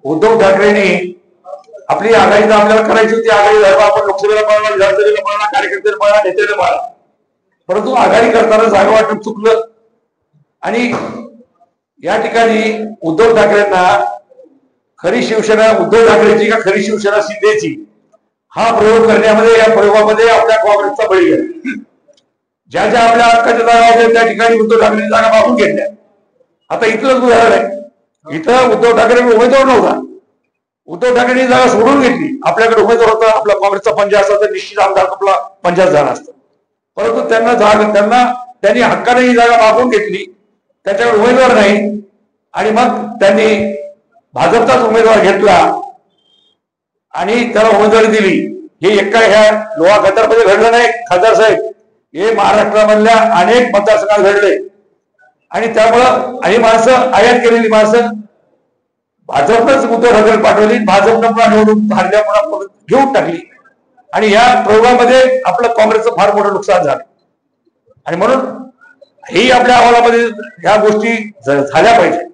उद्धव ठाकरेंनी आपली आघाडी तर आपल्याला करायची होती, आघाडी धर्म आपण लोकसभेला पळणार, विधानसभेला पळणार, कार्यकर्त्याला पळणार, नेत्याला पळणार, परंतु आघाडी करताना जागा वाटप चुकलं आणि या ठिकाणी उद्धव ठाकरेंना खरी शिवसेना उद्धव ठाकरेची का खरी शिवसेना शिंदेची हा प्रयोग करण्यामध्ये, या प्रयोगामध्ये आपल्या काँग्रेसचा बळी गेला। ज्या ज्या आपल्या हक्काच्या जागा होत्या त्या ठिकाणी उद्धव ठाकरेंनी जागा मागून घेतल्या। आता इथलंच उदाहरण आहे, इथं उद्धव ठाकरेंकडे उमेदवार नव्हता, उद्धव ठाकरेंनी जागा सोडून घेतली। आपल्याकडे उमेदवार होता, आपला काँग्रेसचा पंजा असता तर निश्चित आमदार आपला पंजाब झाला असता, परंतु त्यांनी हक्काने ही जागा मागून घेतली, त्याच्याकडे उमेदवार नाही आणि मग त्यांनी भाजपचाच उमेदवार घेतला आणि त्याला उमेदवारी दिली। हे एका ह्या लोहा गटारमध्ये घडलं नाही खासदार साहेब, हे महाराष्ट्रामधल्या अनेक मतदारसंघात घडले आणि त्यामुळं ही माणसं आयात केलेली माणसं भाजपनंच उद्धव ठाकरे पाठवली, भाजपनं पुन्हा निवडून हारल्यामुळे घेऊन टाकली आणि या प्रयोगामध्ये आपलं काँग्रेसचं फार मोठं नुकसान झालं। आणि म्हणून ही आपल्या अहवालामध्ये ह्या गोष्टी झाल्या पाहिजे।